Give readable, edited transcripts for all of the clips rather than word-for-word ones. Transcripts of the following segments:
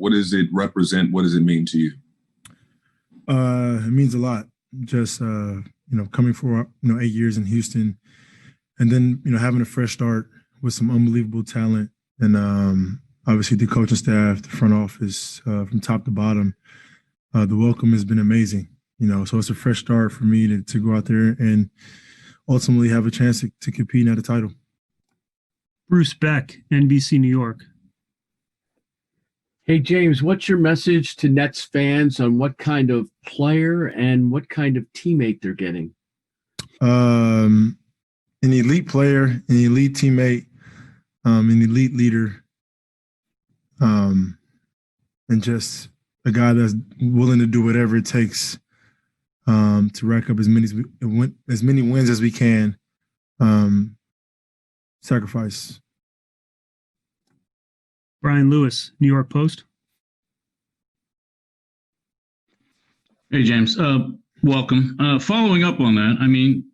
What does it represent? What does it mean to you? It means a lot. Just coming for 8 years in Houston, and then having a fresh start with some unbelievable talent, and obviously the coaching staff, the front office, from top to bottom. The welcome has been amazing. So it's a fresh start for me to go out there and ultimately have a chance to compete at a title. Bruce Beck, NBC New York. Hey, James, what's your message to Nets fans on what kind of player and what kind of teammate they're getting? An elite player, an elite teammate, an elite leader, and just a guy that's willing to do whatever it takes to rack up as many wins as we can. Sacrifice. Brian Lewis, New York Post. Hey, James. Welcome. Following up on that, I mean,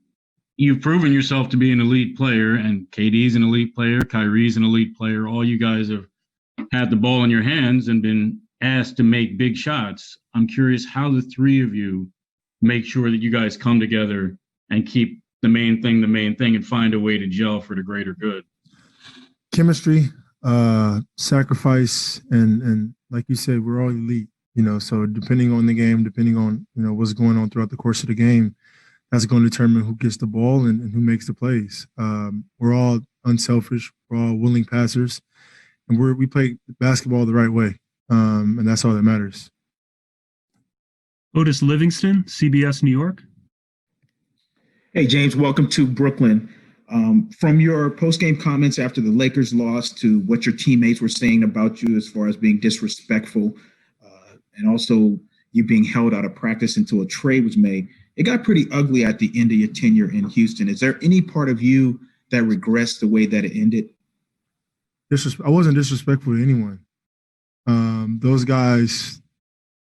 you've proven yourself to be an elite player, and KD's an elite player, Kyrie's an elite player. All you guys have had the ball in your hands and been asked to make big shots. I'm curious how the three of you make sure that you guys come together and keep the main thing, and find a way to gel for the greater good. Chemistry, sacrifice, and like you said, we're all elite, so depending on the game, depending on, what's going on throughout the course of the game, that's going to determine who gets the ball and who makes the plays. We're all unselfish. We're all willing passers, and we play basketball the right way, and that's all that matters. Otis Livingston, CBS New York. Hey, James, welcome to Brooklyn. From your post-game comments after the Lakers lost to what your teammates were saying about you as far as being disrespectful, and also you being held out of practice until a trade was made, it got pretty ugly at the end of your tenure in Houston. Is there any part of you that regrets the way that it ended? I wasn't disrespectful to anyone. Those guys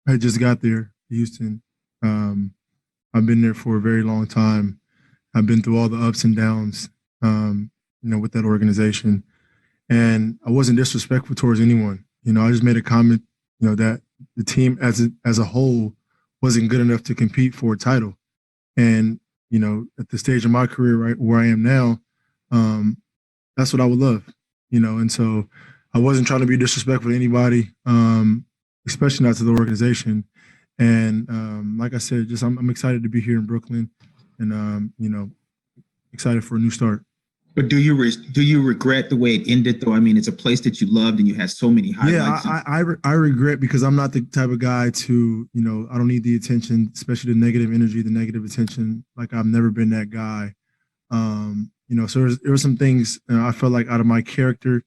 had just got there, Houston. I've been there for a very long time. I've been through all the ups and downs, with that organization. And I wasn't disrespectful towards anyone. I just made a comment, that the team as a whole wasn't good enough to compete for a title. And, at the stage of my career, right where I am now, that's what I would love, and so I wasn't trying to be disrespectful to anybody, especially not to the organization. And like I said, I'm excited to be here in Brooklyn, and excited for a new start. But do you regret the way it ended, though? I mean, it's a place that you loved and you had so many highlights. Yeah, I regret because I'm not the type of guy to, I don't need the attention, especially the negative energy, the negative attention. Like, I've never been that guy. So there were some things I felt like out of my character,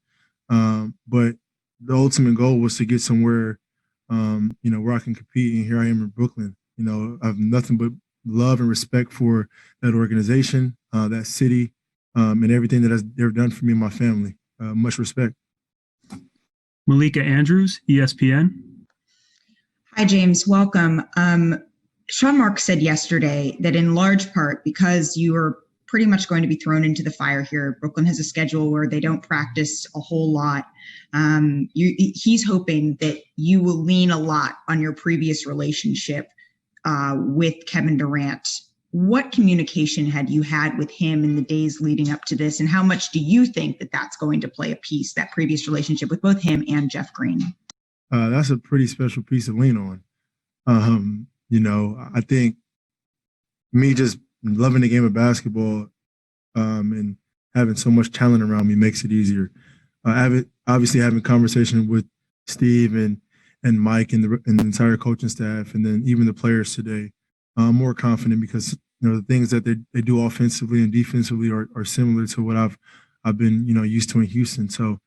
but the ultimate goal was to get somewhere, where I can compete. And here I am in Brooklyn. I have nothing but love and respect for that organization, that city, and everything that they've done for me and my family. Much respect. Malika Andrews, ESPN. Hi, James. Welcome. Sean Marks said yesterday that in large part because you are pretty much going to be thrown into the fire here. Brooklyn has a schedule where they don't practice a whole lot. He's hoping that you will lean a lot on your previous relationship with Kevin Durant. What communication had you had with him in the days leading up to this? And how much do you think that that's going to play a piece, that previous relationship with both him and Jeff Green? That's a pretty special piece to lean on. I think me just loving the game of basketball and having so much talent around me makes it easier. Obviously having conversation with Steve and Mike and the entire coaching staff, and then even the players today, I'm more confident because the things that they do offensively and defensively are similar to what I've been used to in Houston. So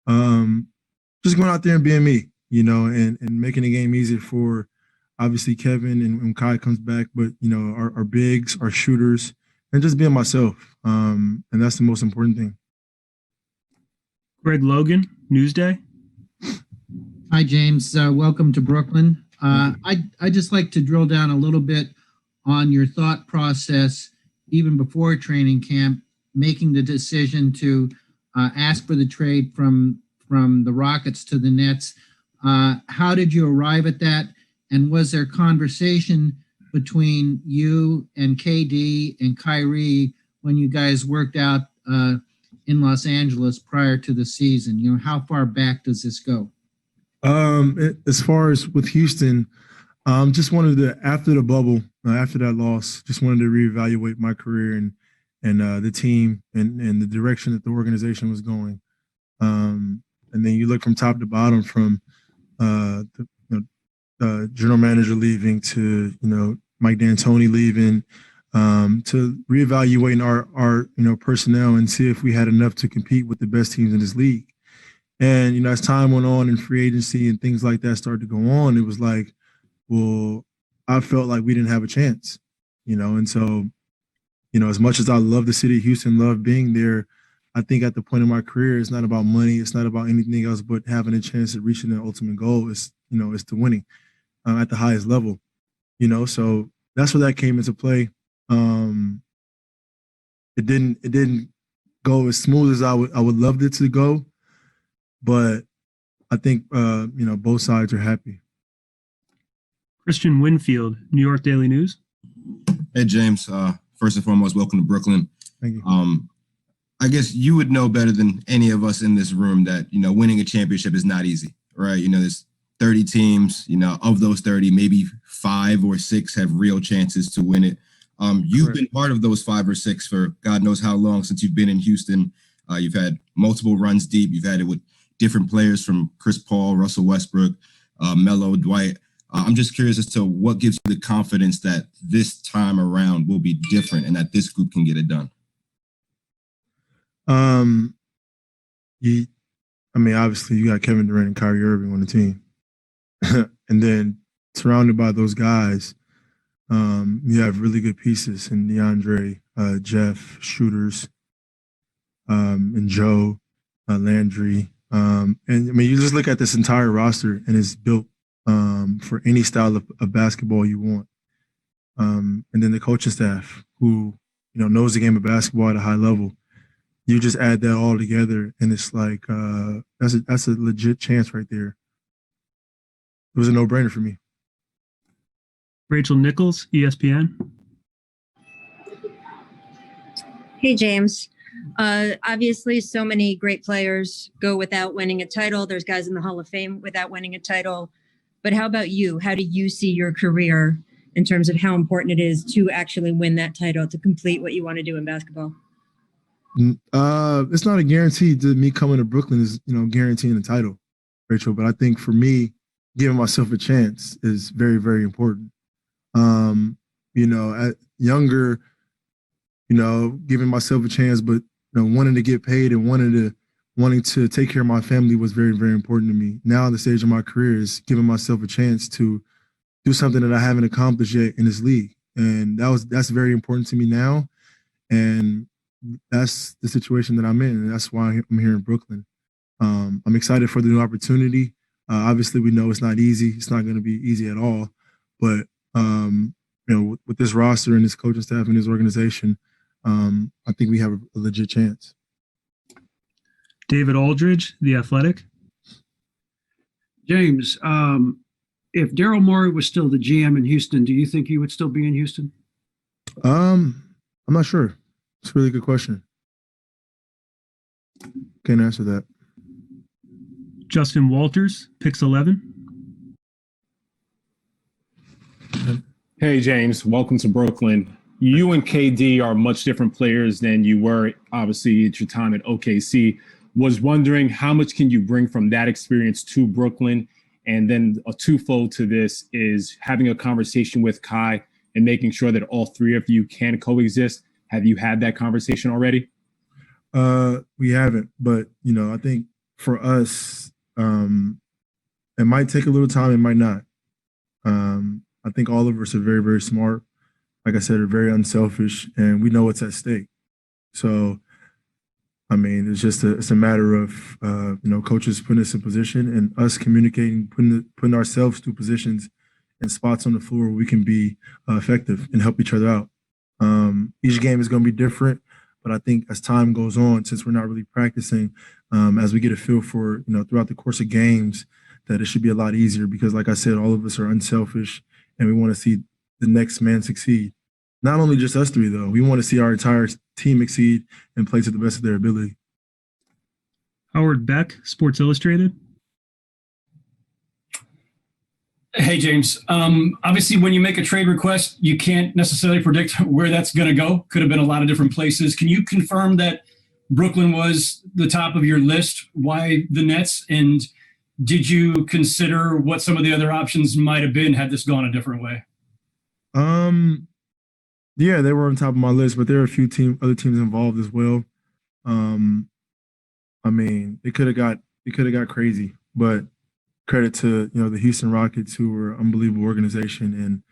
just going out there and being me, and making the game easier for obviously Kevin and when Kai comes back, but our bigs, our shooters, and just being myself. And that's the most important thing. Greg Logan, Newsday. Hi, James. Welcome to Brooklyn. I'd just like to drill down a little bit on your thought process, even before training camp, making the decision to ask for the trade from the Rockets to the Nets. How did you arrive at that? And was there conversation between you and KD and Kyrie when you guys worked out in Los Angeles prior to the season? You know, how far back does this go? As far as with Houston, just wanted to, after the bubble, after that loss, just wanted to reevaluate my career and the team and the direction that the organization was going. And then you look from top to bottom, from the general manager leaving to Mike D'Antoni leaving, to reevaluating our personnel and see if we had enough to compete with the best teams in this league. And as time went on and free agency and things like that started to go on, it was like, well, I felt like we didn't have a chance, and so, as much as I love the city of Houston, love being there, I think at the point in my career, it's not about money, it's not about anything else but having a chance at reaching the ultimate goal is to winning at the highest level, so that's where that came into play. It didn't go as smooth as I would loved it to go, but I think both sides are happy. Christian Winfield, New York Daily News. Hey, James. First and foremost, welcome to Brooklyn. Thank you. I guess you would know better than any of us in this room that, winning a championship is not easy, right? There's 30 teams, of those 30, maybe 5 or 6 have real chances to win it. You've been part of those 5 or 6 for God knows how long since you've been in Houston. You've had multiple runs deep. You've had it with different players from Chris Paul, Russell Westbrook, Melo, Dwight. I'm just curious as to what gives you the confidence that this time around will be different and that this group can get it done. Obviously you got Kevin Durant and Kyrie Irving on the team. And then surrounded by those guys, you have really good pieces in DeAndre, Jeff, shooters, and Joe, Landry. You just look at this entire roster and it's built for any style of basketball you want. And then the coaching staff who, knows the game of basketball at a high level. You just add that all together and it's like, that's a legit chance right there. It was a no-brainer for me. Rachel Nichols, ESPN. Hey, James. Obviously, so many great players go without winning a title. There's guys in the Hall of Fame without winning a title. But how about you? How do you see your career in terms of how important it is to actually win that title, to complete what you want to do in basketball? It's not a guarantee that me coming to Brooklyn is, guaranteeing a title, Rachel. But I think for me, giving myself a chance is very, very important. At younger, giving myself a chance, but wanting to get paid and wanting to take care of my family was very, very important to me. Now, the stage of my career is giving myself a chance to do something that I haven't accomplished yet in this league, and that's very important to me now, and that's the situation that I'm in, and that's why I'm here in Brooklyn. I'm excited for the new opportunity. Obviously, we know it's not easy. It's not going to be easy at all, but with this roster and this coaching staff and this organization, I think we have a legit chance. David Aldridge, The Athletic. James, if Daryl Morey was still the GM in Houston, do you think he would still be in Houston? I'm not sure. It's a really good question. Can't answer that. Justin Walters, Pix 11. Hey, James. Welcome to Brooklyn. You and KD are much different players than you were, obviously, at your time at OKC. Was wondering how much can you bring from that experience to Brooklyn? And then a twofold to this is having a conversation with Kai and making sure that all three of you can coexist. Have you had that conversation already? We haven't, but I think for us, it might take a little time, it might not. I think all of us are very, very smart. Like I said, are very unselfish, and we know what's at stake. So, it's a matter of coaches putting us in position and us communicating, putting ourselves through positions and spots on the floor where we can be effective and help each other out. Each game is going to be different, but I think as time goes on, since we're not really practicing, as we get a feel for throughout the course of games, that it should be a lot easier because, like I said, all of us are unselfish and we want to see the next man succeed. Not only just us three, though. We want to see our entire team exceed and play to the best of their ability. Howard Beck, Sports Illustrated. Hey, James. Obviously, when you make a trade request, you can't necessarily predict where that's going to go. Could have been a lot of different places. Can you confirm that Brooklyn was the top of your list? Why the Nets? And did you consider what some of the other options might have been had this gone a different way? Yeah, they were on top of my list, but there are a few other teams involved as well. I mean, it could have got crazy, but credit to the Houston Rockets, who were an unbelievable organization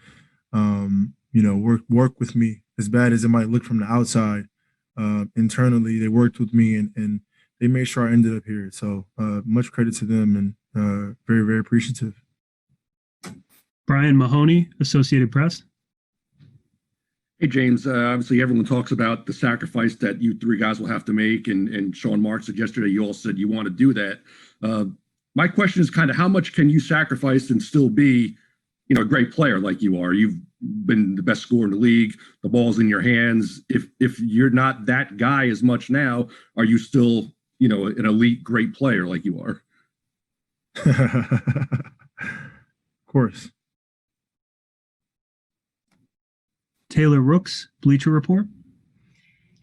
and work with me as bad as it might look from the outside. Internally, they worked with me and they made sure I ended up here. So much credit to them and very, very appreciative. Brian Mahoney, Associated Press. Hey, James. Obviously, everyone talks about the sacrifice that you three guys will have to make. And Sean Mark said yesterday, you all said you want to do that. My question is kind of how much can you sacrifice and still be, a great player like you are? You've been the best scorer in the league. The ball's in your hands. If you're not that guy as much now, are you still, an elite great player like you are? Of course. Taylor Rooks, Bleacher Report.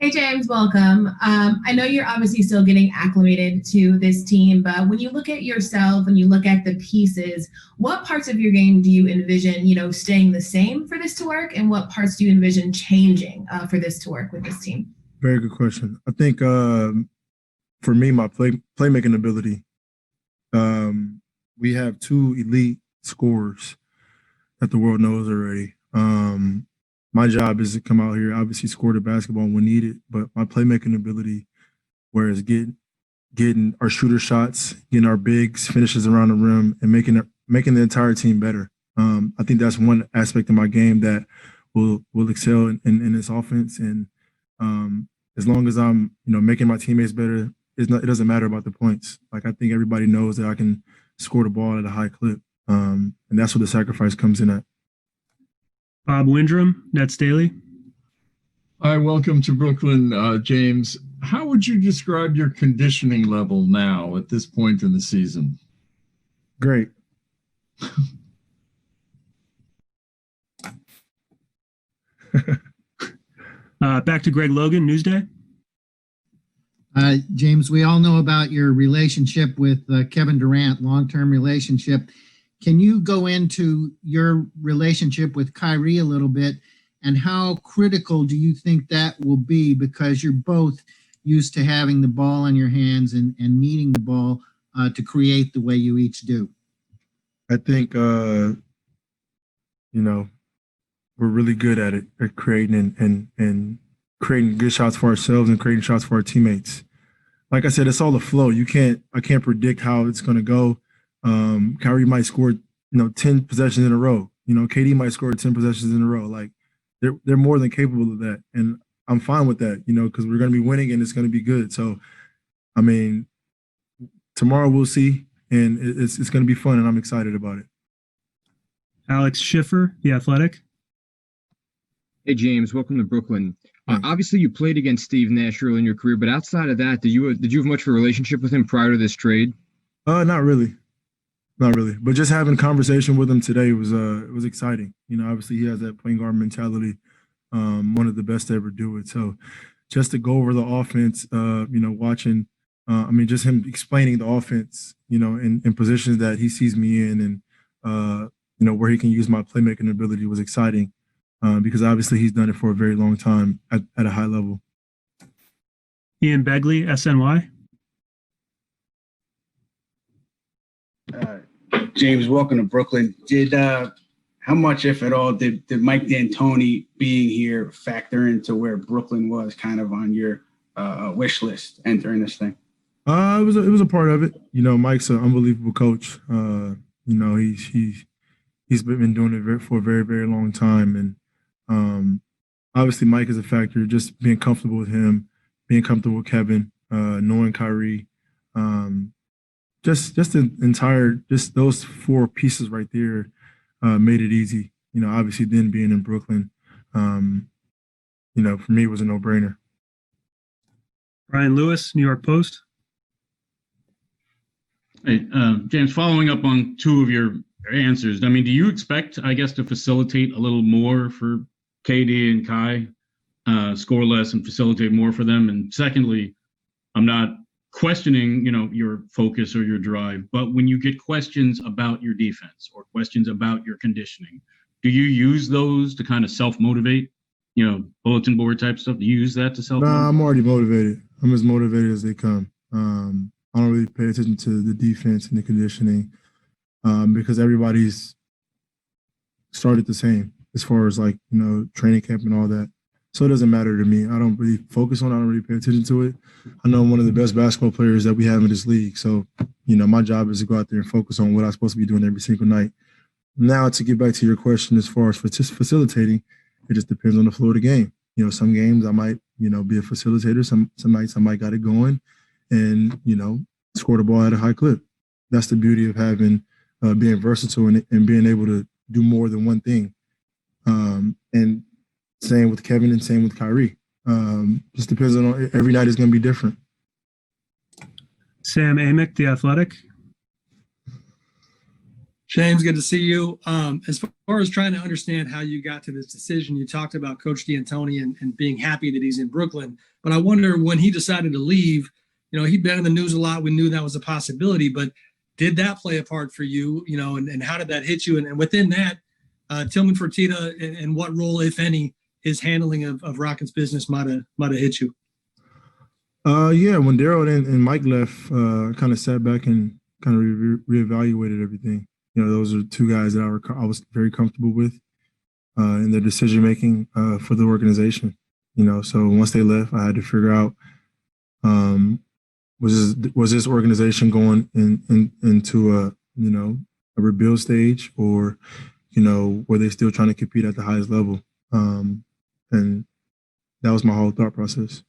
Hey, James, welcome. I know you're obviously still getting acclimated to this team, but when you look at yourself and you look at the pieces, what parts of your game do you envision, staying the same for this to work? And what parts do you envision changing for this to work with this team? Very good question. I think for me, my playmaking ability, we have two elite scorers that the world knows already. My job is to come out here, obviously score the basketball when needed, but my playmaking ability, whereas getting our shooter shots, getting our bigs, finishes around the rim, and making the entire team better. I think that's one aspect of my game that will excel in this offense. And as long as I'm making my teammates better, it doesn't matter about the points. Like I think everybody knows that I can score the ball at a high clip, and that's where the sacrifice comes in at. Bob Windrum, Nets Daily. Hi, welcome to Brooklyn, James. How would you describe your conditioning level now at this point in the season? Great. Back to Greg Logan, Newsday. James, we all know about your relationship with Kevin Durant, long-term relationship. Can you go into your relationship with Kyrie a little bit, and how critical do you think that will be, because you're both used to having the ball in your hands and needing the ball to create the way you each do? I think, we're really good at it, at creating and creating good shots for ourselves and creating shots for our teammates. Like I said, it's all a flow. I can't predict how it's going to go. Kyrie might score, 10 possessions in a row. KD might score 10 possessions in a row. Like they're more than capable of that. And I'm fine with that, because we're going to be winning and it's going to be good. So, I mean, tomorrow we'll see, and it's going to be fun, and I'm excited about it. Alex Schiffer, The Athletic. Hey, James, welcome to Brooklyn. Obviously, you played against Steve Nash early in your career, but outside of that, did you have much of a relationship with him prior to this trade? Not really. But just having conversation with him today was exciting. Obviously he has that point guard mentality, one of the best to ever do it. So just to go over the offense, watching, just him explaining the offense, in positions that he sees me in and, where he can use my playmaking ability was exciting, because obviously he's done it for a very long time at a high level. Ian Begley, SNY. James, welcome to Brooklyn. How much, if at all, did Mike D'Antoni being here factor into where Brooklyn was kind of on your wish list entering this thing? It was a part of it. Mike's an unbelievable coach. He's been doing it for a very, very long time, and obviously Mike is a factor. Just being comfortable with him, being comfortable with Kevin, knowing Kyrie. just the entire, just those four pieces right there made it easy. Obviously then being in Brooklyn, for me it was a no-brainer. Brian Lewis, New York Post. Hey, James, following up on two of your answers, I mean, do you expect, I guess, to facilitate a little more for KD and Kai, score less and facilitate more for them? And secondly, I'm not questioning, your focus or your drive, but when you get questions about your defense or questions about your conditioning, do you use those to kind of self-motivate, bulletin board type stuff? Do you use that to self-motivate? Nah, I'm already motivated. I'm as motivated as they come. I don't really pay attention to the defense and the conditioning because everybody's started the same as far as training camp and all that. So it doesn't matter to me. I don't really focus on it. I don't really pay attention to it. I know I'm one of the best basketball players that we have in this league. So, my job is to go out there and focus on what I'm supposed to be doing every single night. Now, to get back to your question as far as facilitating, it just depends on the flow of the game. Some games I might, be a facilitator. Some nights I might got it going and, score the ball at a high clip. That's the beauty of having, being versatile and being able to do more than one thing. And same with Kevin and same with Kyrie. Just depends on, every night is going to be different. Sam Amick, The Athletic. James, good to see you. As far as trying to understand how you got to this decision, you talked about Coach D'Antoni and being happy that he's in Brooklyn. But I wonder when he decided to leave, he'd been in the news a lot. We knew that was a possibility, but did that play a part for you, and how did that hit you? And within that, Tillman Fertitta and what role, if any, his handling of Rockets business might have hit you? Yeah, when Daryl and Mike left, I kind of sat back and kind of reevaluated everything. Those are two guys that I was very comfortable with in their decision making for the organization. So once they left, I had to figure out was this organization going into a rebuild stage, or were they still trying to compete at the highest level? And that was my whole thought process.